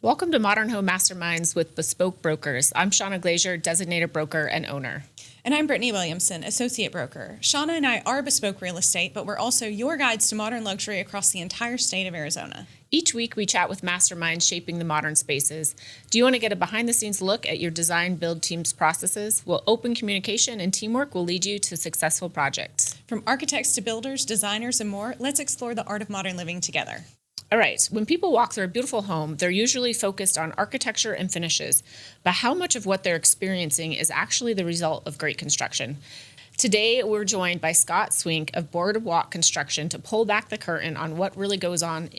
Welcome to Modern Home Masterminds with Bespoke Brokers. I'm Shauna Glazier, designated broker and owner. And I'm Brittany Williamson, associate broker. Shauna and I are bespoke real estate, but we're also your guides to modern luxury across the entire state of Arizona. Each week, we chat with masterminds shaping the modern spaces. Do you want to get a behind-the-scenes look at your design build team's processes? Well, open communication and teamwork will lead you to successful projects. From architects to builders, designers, and more, let's explore the art of modern living together. All right, when people walk through a beautiful home, they're usually focused on architecture and finishes, but how much of what they're experiencing is actually the result of great construction? Today, we're joined by Scott Swink of Boardwalk Construction to pull back the curtain on what really goes on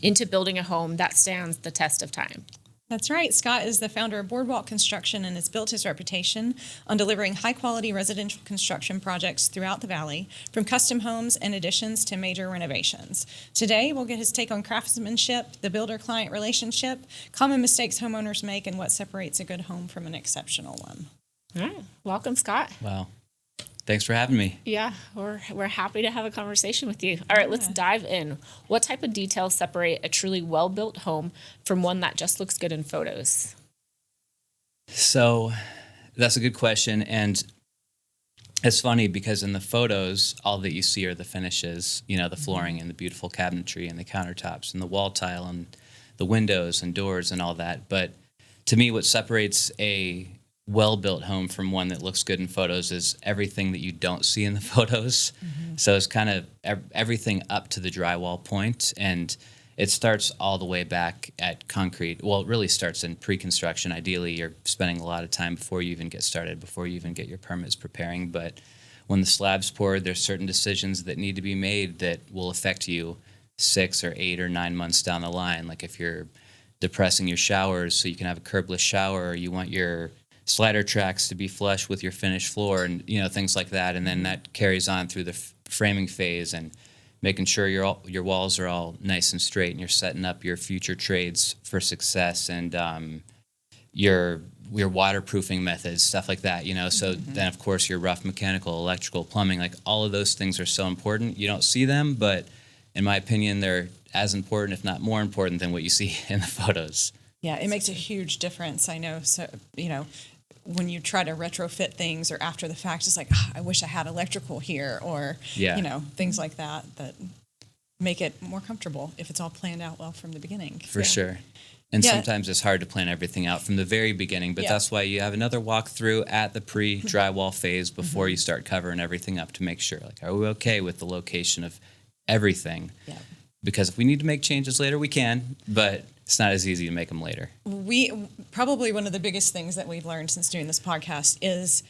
into building a home that stands the test of time. That's right. Scott is the founder of Boardwalk Construction and has built his reputation on delivering high-quality residential construction projects throughout the valley, from custom homes and additions to major renovations. Today, we'll get his take on craftsmanship, the builder-client relationship, common mistakes homeowners make, and what separates a good home from an exceptional one. All right. Welcome, Scott. Wow. Thanks for having me. Yeah, we're happy to have a conversation with you. All right, let's dive in. What type of details separate a truly well-built home from one that just looks good in photos? So that's a good question. And it's funny because in the photos, all that you see are the finishes, the flooring and the beautiful cabinetry and the countertops and the wall tile and the windows and doors and all that. But to me, what separates a well-built home from one that looks good in photos is everything that you don't see in the photos. Mm-hmm. So it's kind of everything up to the drywall point, and it starts all the way back at concrete. Well, it really starts in pre-construction. Ideally, you're spending a lot of time before you even get started, before you even get your permits preparing. But when the slab's poured, there's certain decisions that need to be made that will affect you 6 or 8 or 9 months down the line. Like if you're depressing your showers so you can have a curbless shower, or you want your slider tracks to be flush with your finished floor, and things like that. And then that carries on through the framing phase and making sure your walls are all nice and straight, and you're setting up your future trades for success, and your waterproofing methods, stuff like that. So then of course your rough mechanical, electrical, plumbing, like all of those things are so important. You don't see them, but in my opinion, they're as important, if not more important, than what you see in the photos. Yeah, it makes a huge difference. I know. So, when you try to retrofit things or after the fact, it's like, I wish I had electrical here, or, things like that make it more comfortable if it's all planned out well from the beginning. For sure. And sometimes it's hard to plan everything out from the very beginning, but that's why you have another walkthrough at the pre-drywall phase before you start covering everything up to make sure, like, are we okay with the location of everything? Yeah. Because if we need to make changes later, we can, but it's not as easy to make them later. Probably one of the biggest things that we've learned since doing this podcast is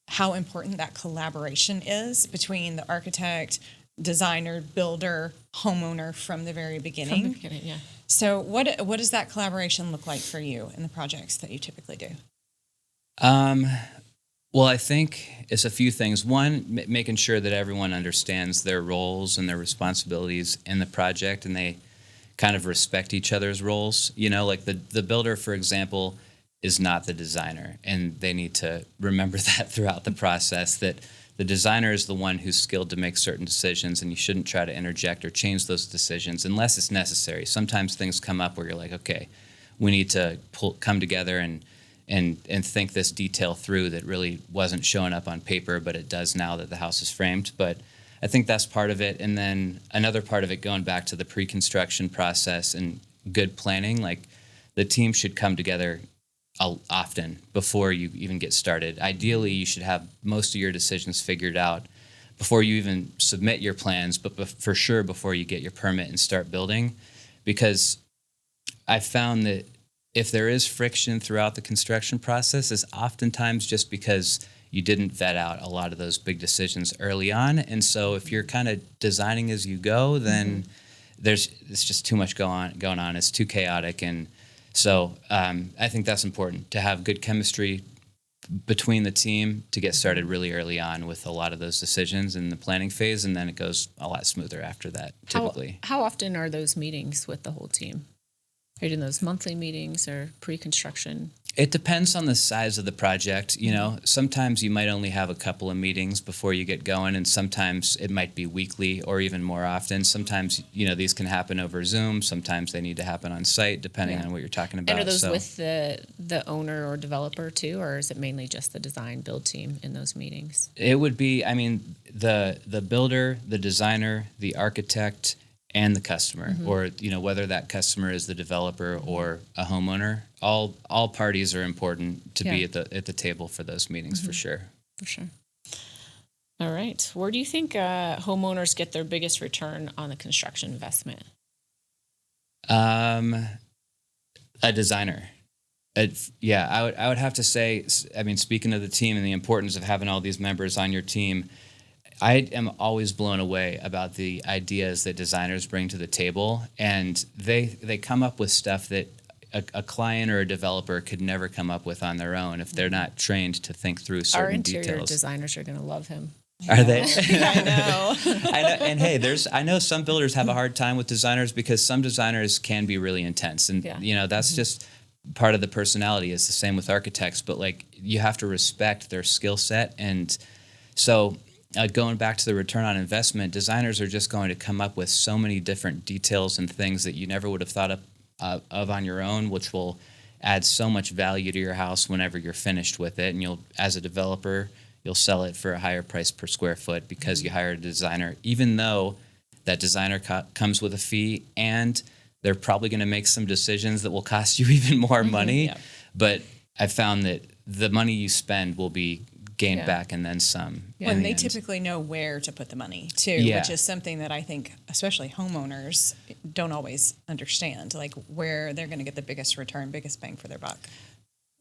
how important that collaboration is between the architect, designer, builder, homeowner from the very beginning. From the beginning, yeah. So what does that collaboration look like for you in the projects that you typically do? Well, I think it's a few things. One, making sure that everyone understands their roles and their responsibilities in the project, and they kind of respect each other's roles. Like the builder, for example, is not the designer, and they need to remember that throughout the process, that the designer is the one who's skilled to make certain decisions, and you shouldn't try to interject or change those decisions unless it's necessary. Sometimes things come up where you're like, okay, we need to come together and think this detail through that really wasn't showing up on paper, but it does now that the house is framed. But I think that's part of it. And then another part of it, going back to the pre-construction process and good planning, like the team should come together often before you even get started. Ideally, you should have most of your decisions figured out before you even submit your plans, but for sure before you get your permit and start building. Because I found that if there is friction throughout the construction process, it's oftentimes just because you didn't vet out a lot of those big decisions early on. And so if you're kind of designing as you go, then it's just too much going on. It's too chaotic. And so I think that's important, to have good chemistry between the team to get started really early on with a lot of those decisions in the planning phase, and then it goes a lot smoother after that, typically. How often are those meetings with the whole team? Are you doing those monthly meetings or pre-construction? It depends on the size of the project. Sometimes you might only have a couple of meetings before you get going, and sometimes it might be weekly or even more often. Sometimes, these can happen over Zoom. Sometimes they need to happen on site, depending on what you're talking about. And are those with the owner or developer too, or is it mainly just the design build team in those meetings? It would be, the builder, the designer, the architect, and the customer, or whether that customer is the developer or a homeowner. All parties are important to be at the table for those meetings, for sure. For sure. All right. Where do you think homeowners get their biggest return on the construction investment? A designer. I would have to say. Speaking of the team and the importance of having all these members on your team, I am always blown away about the ideas that designers bring to the table, and they come up with stuff that a client or a developer could never come up with on their own if they're not trained to think through certain details. Our interior designers are going to love him. Are they? I know. I know. And hey, I know some builders have a hard time with designers because some designers can be really intense, and that's just part of the personality. It's the same with architects, but you have to respect their skill set, and so. Going back to the return on investment, designers are just going to come up with so many different details and things that you never would have thought of on your own, which will add so much value to your house whenever you're finished with it. And as a developer, you'll sell it for a higher price per square foot because you hired a designer, even though that designer comes with a fee, and they're probably going to make some decisions that will cost you even more money. Yeah. But I found that the money you spend will be gained back and then some. And they typically know where to put the money too, which is something that I think especially homeowners don't always understand, where they're going to get the biggest return, biggest bang for their buck.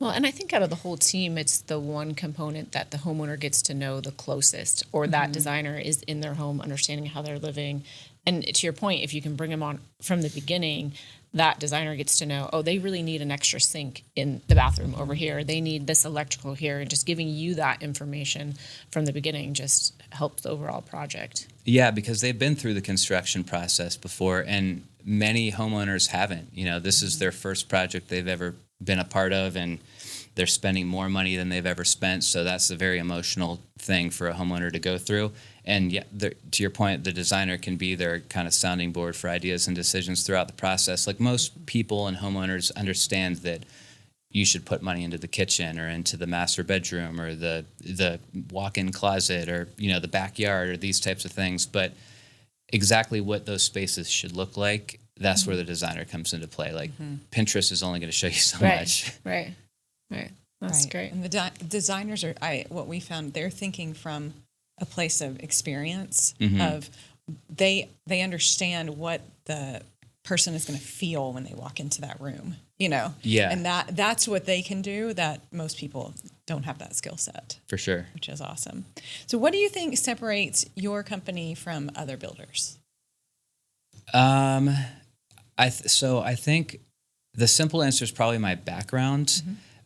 Well, and I think out of the whole team, it's the one component that the homeowner gets to know the closest, or that designer is in their home, understanding how they're living. And to your point, if you can bring them on from the beginning, that designer gets to know, they really need an extra sink in the bathroom over here. They need this electrical here. And just giving you that information from the beginning just helps the overall project. Yeah, because they've been through the construction process before, and many homeowners haven't. This is their first project they've ever been a part of, and they're spending more money than they've ever spent. So that's a very emotional thing for a homeowner to go through. And to your point, the designer can be their kind of sounding board for ideas and decisions throughout the process. Most people and homeowners understand that you should put money into the kitchen or into the master bedroom or the walk-in closet or the backyard or these types of things. But exactly what those spaces should look like, that's where the designer comes into play. Pinterest is only going to show you so much. Right. That's great. And the designers are, what we found, they're thinking from a place of experience, of they understand what the person is going to feel when they walk into that room, Yeah. And that's what they can do that most people don't have that skill set. For sure. Which is awesome. So what do you think separates your company from other builders? I think the simple answer is probably my background.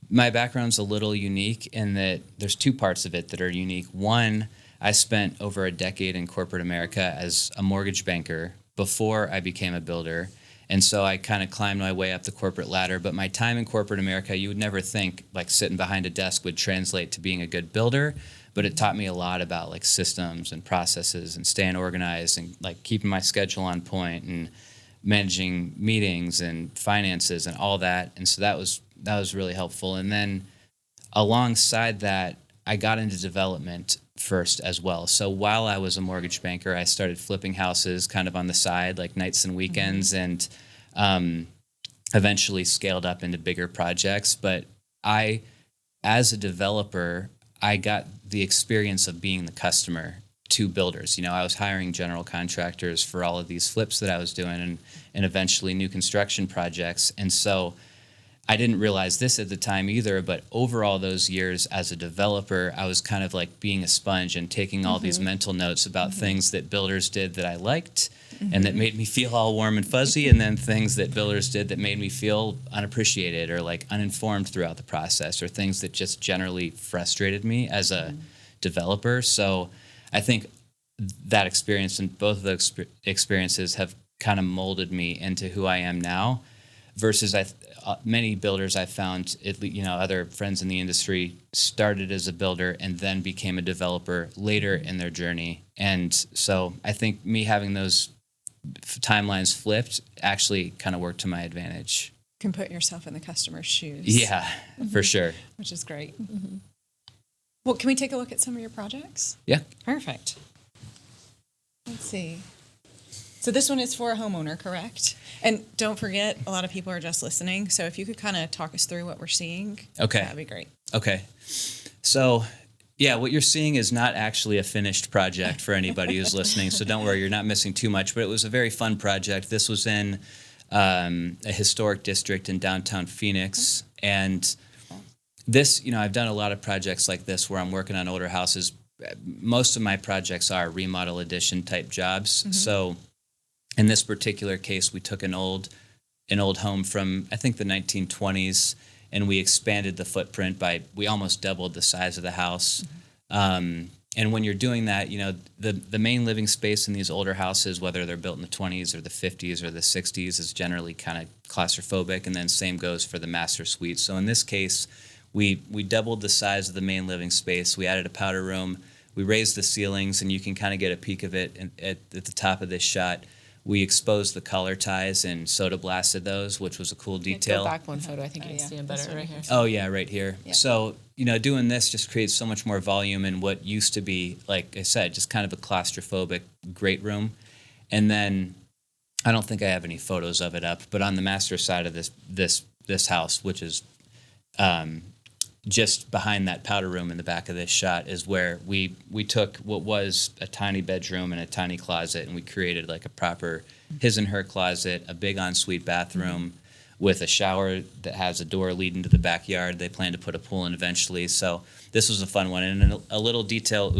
My background's a little unique in that there's two parts of it that are unique. One, I spent over a decade in corporate America as a mortgage banker before I became a builder. And so I kind of climbed my way up the corporate ladder. But my time in corporate America, you would never think sitting behind a desk would translate to being a good builder. But it taught me a lot about systems and processes and staying organized and keeping my schedule on point and managing meetings and finances and all that. And so that was really helpful. And then alongside that, I got into development first as well. So while I was a mortgage banker, I started flipping houses kind of on the side, nights and weekends, and eventually scaled up into bigger projects. But as a developer, I got the experience of being the customer to builders. I was hiring general contractors for all of these flips that I was doing and eventually new construction projects. And so I didn't realize this at the time either, but over all those years as a developer, I was kind of being a sponge and taking all these mental notes about things that builders did that I liked and that made me feel all warm and fuzzy, and then things that builders did that made me feel unappreciated or uninformed throughout the process, or things that just generally frustrated me as a developer. So I think that experience and both of those experiences have kind of molded me into who I am now. versus many builders I've found, other friends in the industry started as a builder and then became a developer later in their journey. And so I think me having those timelines flipped actually kind of worked to my advantage. You can put yourself in the customer's shoes. Yeah, for sure. Which is great. Well, can we take a look at some of your projects? Yeah. Perfect. Let's see. So this one is for a homeowner, correct? And don't forget, a lot of people are just listening. So if you could kind of talk us through what we're seeing, Okay. that'd be great. Okay. So, yeah, what you're seeing is not actually a finished project for anybody who's listening. So don't worry, you're not missing too much. But it was a very fun project. This was in a historic district in downtown Phoenix. And this, I've done a lot of projects like this where I'm working on older houses. Most of my projects are remodel addition type jobs. Mm-hmm. So in this particular case, we took an old home from, I think, the 1920s, and we expanded the footprint we almost doubled the size of the house. Mm-hmm. And when you're doing that, the main living space in these older houses, whether they're built in the 20s or the 50s or the 60s, is generally kind of claustrophobic, and then same goes for the master suite. So in this case, we doubled the size of the main living space. We added a powder room. We raised the ceilings, and you can kind of get a peek of it at the top of this shot. We exposed the collar ties and soda blasted those, which was a cool detail. Go back one photo. I think you can see them better right here. Oh, yeah, right here. Yeah. So, doing this just creates so much more volume in what used to be, like I said, just kind of a claustrophobic great room. And then I don't think I have any photos of it up, but on the master side of this house, which is just behind that powder room in the back of this shot, is where we took what was a tiny bedroom and a tiny closet, and we created like a proper his and her closet, a big ensuite bathroom with a shower that has a door leading to the backyard. They plan to put a pool in eventually. So this was a fun one. And a little detail,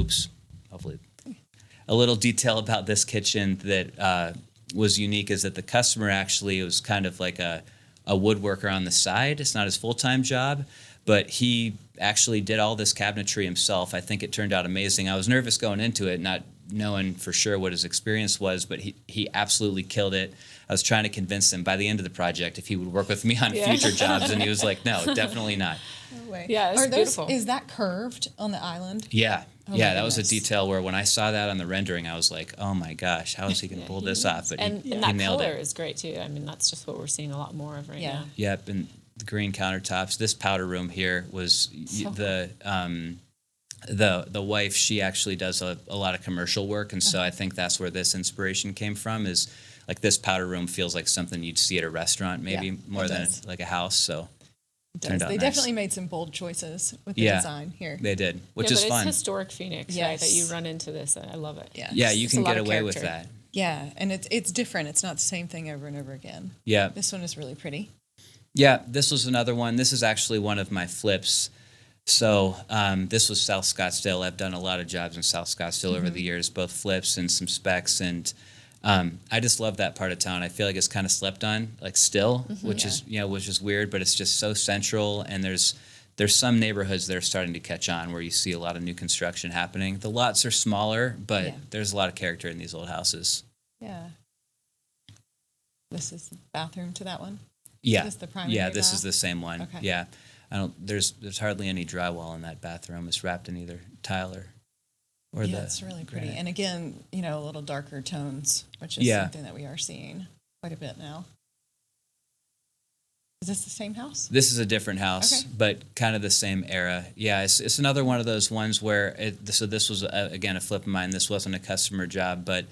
a little detail about this kitchen that was unique is that the customer actually was kind of like a woodworker on the side. It's not his full-time job, but he actually did all this cabinetry himself. I think it turned out amazing. I was nervous going into it, not knowing for sure what his experience was, but he absolutely killed it. I was trying to convince him by the end of the project if he would work with me on future jobs, and he was like, no, definitely not. No way. Yeah, it's beautiful. Is that curved on the island? Yeah. Oh, yeah, that was a detail where when I saw that on the rendering, I was like, oh my gosh, how is he going to pull this off? But and he that nailed color it. is great too. I mean, that's just what we're seeing a lot more of right now. Yep, and the green countertops. This powder room here was the wife. She actually does a lot of commercial work, and so I think that's where this inspiration came from. Is like this powder room feels like something you'd see at a restaurant, maybe more than like a house. So turned out They nice. definitely made some bold choices with the design here. They did, which but is it's fun. historic Phoenix, right? That you run into this. I love it. Yeah, you It's can a lot get of away with character. that. Yeah, and it's different. It's not the same thing over and over again. Yeah. This one is really pretty. Yeah, this was another one. This is actually one of my flips. So this was South Scottsdale. I've done a lot of jobs in South Scottsdale over the years, both flips and some specs. And I just love that part of town. I feel like it's kind of slept on, like still, which is weird, but it's just so central. And there's some neighborhoods that are starting to catch on where you see a lot of new construction happening. The lots are smaller, but there's a lot of character in these old houses. Yeah. This is the bathroom to that one? Yeah. Is this the primary this bath? is the same one. Okay. Yeah. There's hardly any drywall in that bathroom. It's wrapped in either tile or it's really pretty. granite. And again, a little darker tones, which is something that we are seeing quite a bit now. Is this the same house? This is a different house, but kind of the same era. Yeah, it's another one of those ones where so this was again a flip of mine. This wasn't a customer job, but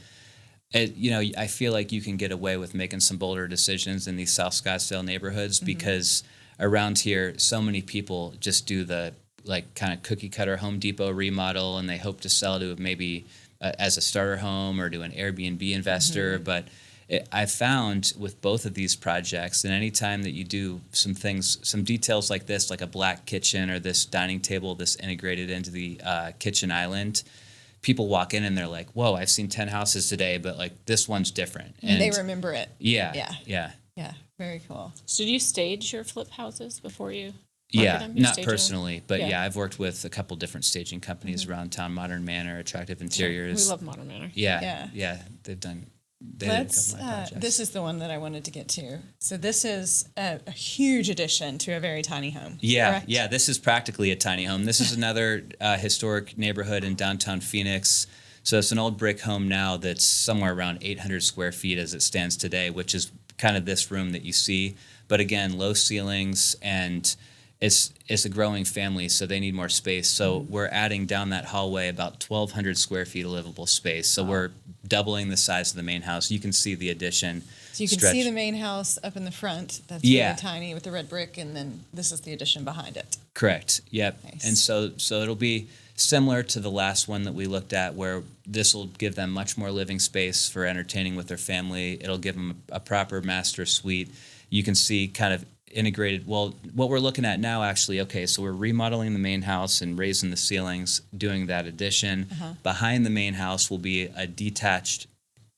I feel like you can get away with making some bolder decisions in these South Scottsdale neighborhoods because around here, so many people just do the kind of cookie cutter Home Depot remodel, and they hope to sell to maybe as a starter home or to an Airbnb investor. But I found with both of these projects that anytime that you do some details like this, like a black kitchen or this dining table, this integrated into the kitchen island, people walk in and they're like, whoa, I've seen 10 houses today, but like this one's different. And they remember it. Yeah. Yeah, very cool. So do you stage your flip houses before you Yeah, them? You not stage them? personally, but I've worked with a couple different staging companies around town, Modern Manor, Attractive Interiors. We love Modern Manor. Yeah, they've done They did a couple of my projects. This is the one that I wanted to get to. So this is a huge addition to a very tiny home. Yeah, correct? yeah. This is practically a tiny home. This is another historic neighborhood in downtown Phoenix. So it's an old brick home now that's somewhere around 800 square feet as it stands today, which is kind of this room that you see. But again, low ceilings, and it's a growing family, so they need more space. So we're adding down that hallway about 1,200 square feet of livable space. So we're doubling the size of the main house. You can see the addition. So you can see the main house up in the front. That's really tiny with the red brick, and then this is the addition behind it. Correct. Yep. Nice. And so it'll be similar to the last one that we looked at, where this will give them much more living space for entertaining with their family. It'll give them a proper master suite. You can see kind of integrated. Well, what we're looking at now, actually, okay, so we're remodeling the main house and raising the ceilings, doing that addition. Behind the main house will be a detached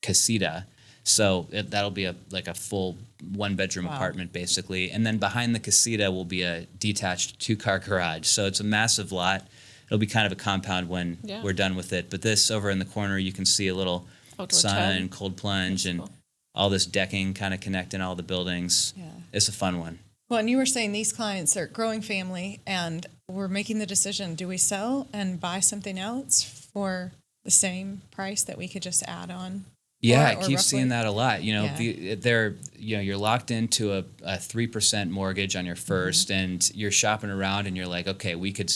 casita. So that'll be like a full one-bedroom apartment, basically. And then behind the casita will be a detached two-car garage. So it's a massive lot. It'll be kind of a compound when we're done with it. But this over in the corner, you can see a little Outdoor sun, tub. cold plunge, That's and cool. all this decking kind of connecting all the buildings. Yeah. It's a fun one. Well, and you were saying these clients are a growing family, and we're making the decision, do we sell and buy something else for the same price that we could just add on? Yeah, Or I keep roughly? seeing that a lot. You know, Yeah. you're locked into a 3% mortgage on your first, and you're shopping around, and you're like, okay, we could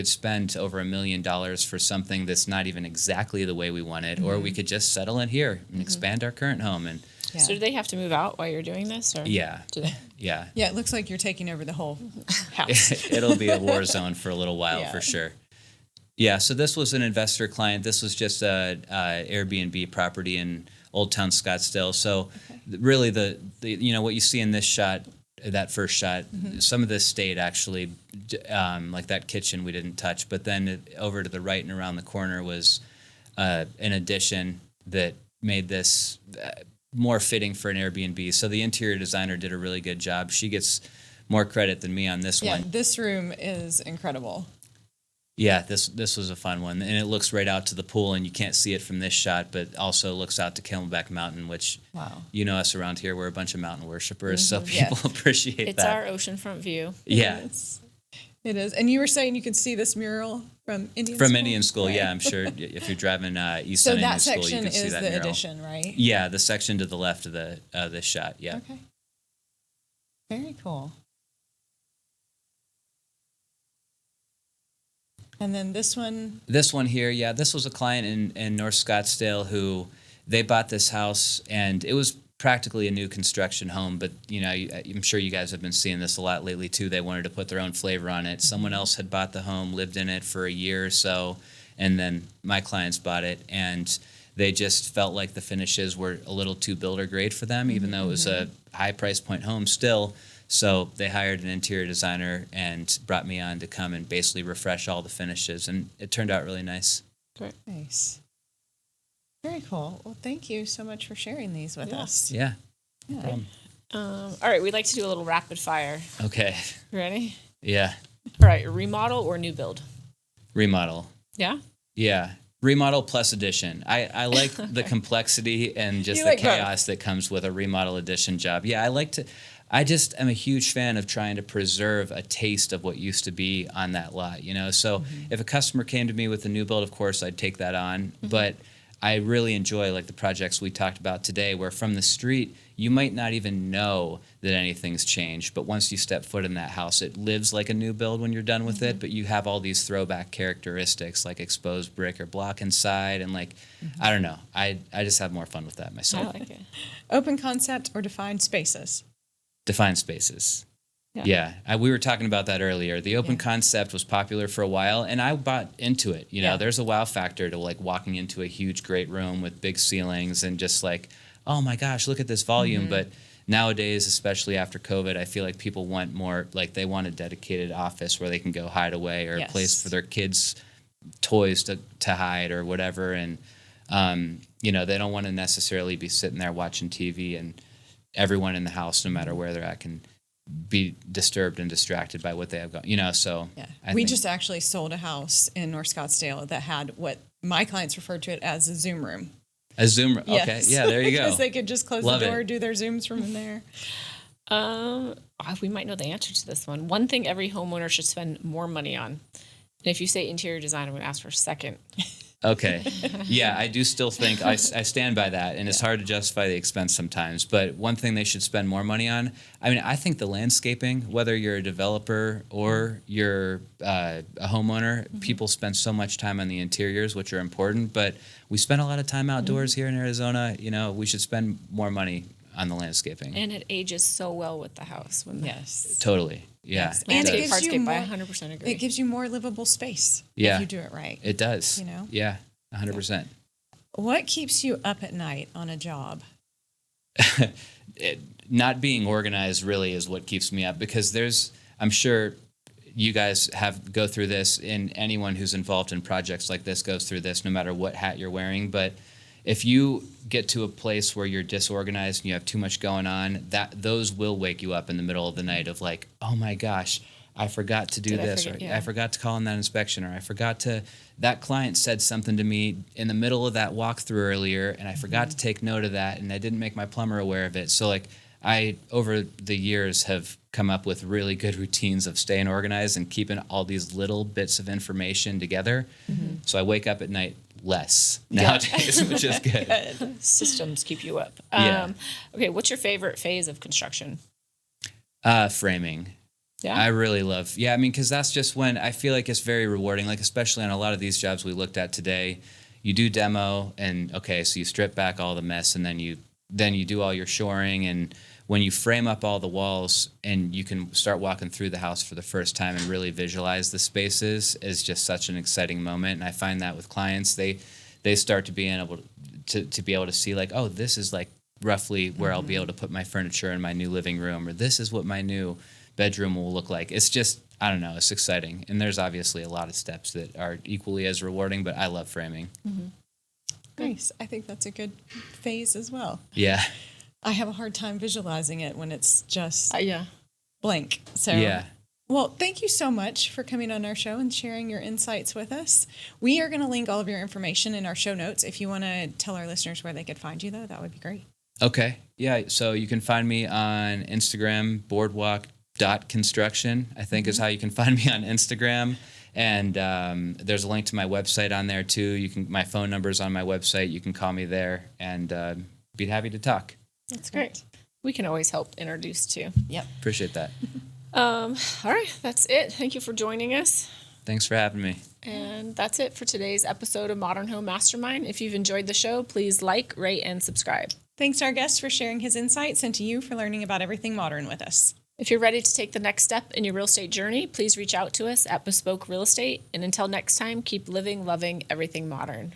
spend over $1 million for something that's not even exactly the way we want it, or we could just settle in here and expand our current home. And Yeah. So do they have to move out while you're doing this? Or yeah, do they? yeah, Yeah, it looks like you're taking over the whole house. it'll be a war zone for a little while Yeah. for sure. Yeah, so this was an investor client. This was just a Airbnb property in Old Town Scottsdale. So really the what you see in this shot, that first shot, some of this stayed actually, like that kitchen we didn't touch. But then over to the right and around the corner was an addition that made this more fitting for an Airbnb. So the interior designer did a really good job. She gets more credit than me on this Yeah, one. this room is incredible. Yeah, this was a fun one, and it looks right out to the pool, and you can't see it from this shot, but also looks out to Camelback Mountain, which you know us around here, we're a bunch of mountain worshipers, so people appreciate It's that. our oceanfront view. Yeah, It is. And you were saying you could see this mural from Indian from School? Indian School. Right. Yeah, I'm sure if you're driving east So on Indian that School, you section can see is that the mural. addition, right? Yeah, the section to the left of this shot. Yeah. Okay. Very cool. And then this one. This one here, yeah, this was a client in North Scottsdale who they bought this house, and it was practically a new construction home, but I'm sure you guys have been seeing this a lot lately too. They wanted to put their own flavor on it. Someone else had bought the home, lived in it for a year or so, and then my clients bought it, and they just felt like the finishes were a little too builder grade for them, even though it was a high price point home still. So they hired an interior designer and brought me on to come and basically refresh all the finishes, and it turned out really nice. Great. Nice. Very cool. Well, thank you so much for sharing these with us. Yeah. Yeah. All right, we'd like to do a little rapid fire. Okay. Ready? Yeah. All right, remodel or new build? Remodel. Yeah? Yeah. Remodel plus addition. I like the complexity and just You the like both. chaos that comes with a remodel addition job. Yeah, I just am a huge fan of trying to preserve a taste of what used to be on that lot, So if a customer came to me with a new build, of course, I'd take that on. But I really enjoy like the projects we talked about today, where from the street, you might not even know that anything's changed. But once you step foot in that house, it lives like a new build when you're done with it. But you have all these throwback characteristics like exposed brick or block inside. And I don't know. I just have more fun with that I myself. like it. Open concept or defined spaces? Defined spaces. Yeah. We were talking about that earlier. The open concept was popular for a while, and I bought into it. There's a wow factor to like walking into a huge, great room with big ceilings and just like, oh my gosh, look at this volume. But nowadays, especially after COVID, I feel like people want more, like they want a dedicated office where they can go hide away, or a place for their kids' toys to hide or whatever. And, they don't want to necessarily be sitting there watching TV, and everyone in the house, no matter where they're at, can be disturbed and distracted by what they have going, so. Yeah. I We think- just actually sold a house in North Scottsdale that had what my clients referred to it as a Zoom room. A Zoom. Okay. Yes. Yeah, there you go. Because they could just close Love the door, it. do their Zooms from there. We might know the answer to this one. One thing every homeowner should spend more money on. And if you say interior design, I'm going to ask for a second. Okay. Yeah, I do still think I stand by that, and it's hard to justify the expense sometimes. But one thing they should spend more money on, I mean, I think the landscaping, whether you're a developer or you're a homeowner, people spend so much time on the interiors, which are important. But we spend a lot of time outdoors here in Arizona. You know, we should spend more money on the landscaping. And it ages so well with the house. Yes. Totally. Yeah. Yes. And it Landscape, gives you hardscape, more, I 100% agree. it gives you more livable space Yeah. if you do it right. It does. You know? Yeah, 100%. What keeps you up at night on a job? Not being organized really is what keeps me up, because I'm sure you guys go through this, and anyone who's involved in projects like this goes through this, no matter what hat you're wearing. But if you get to a place where you're disorganized and you have too much going on, those will wake you up in the middle of the night of like, oh my gosh, I forgot to do this, or I forgot to call in that inspection, or I forgot that client said something to me in the middle of that walkthrough earlier, and I forgot to take note of that, and I didn't make my plumber aware of it. So like, I, over the years, have come up with really good routines of staying organized and keeping all these little bits of information together. So I wake up at night less nowadays, which is good. Systems keep you up. Yeah. Okay, what's your favorite phase of construction? Framing. Yeah. I really love, I mean, because that's just when I feel like it's very rewarding, like especially on a lot of these jobs we looked at today. You do demo, and okay, so you strip back all the mess, and then you do all your shoring, and when you frame up all the walls and you can start walking through the house for the first time and really visualize the spaces is just such an exciting moment. And I find that with clients, they start to be able to see like, oh, this is like roughly where I'll be able to put my furniture in my new living room, or this is what my new bedroom will look like. It's just, I don't know, it's exciting. And there's obviously a lot of steps that are equally as rewarding, but I love framing. Nice. I think that's a good phase as well. Yeah. I have a hard time visualizing it when it's just Yeah. blank. So, Yeah. Well, thank you so much for coming on our show and sharing your insights with us. We are going to link all of your information in our show notes. If you want to tell our listeners where they could find you, though, that would be great. Okay. Yeah. So you can find me on Instagram, boardwalk.construction, I think is how you can find me on Instagram. And there's a link to my website on there too. My phone number's on my website. You can call me there, and be happy to talk. That's great. We can always help introduce too. Yep. Appreciate that. All right, that's it. Thank you for joining us. Thanks for having me. And that's it for today's episode of Modern Home Mastermind. If you've enjoyed the show, please like, rate, and subscribe. Thanks to our guest for sharing his insights, and to you for learning about everything modern with us. If you're ready to take the next step in your real estate journey, please reach out to us at Bespoke Real Estate. And until next time, keep living, loving everything modern.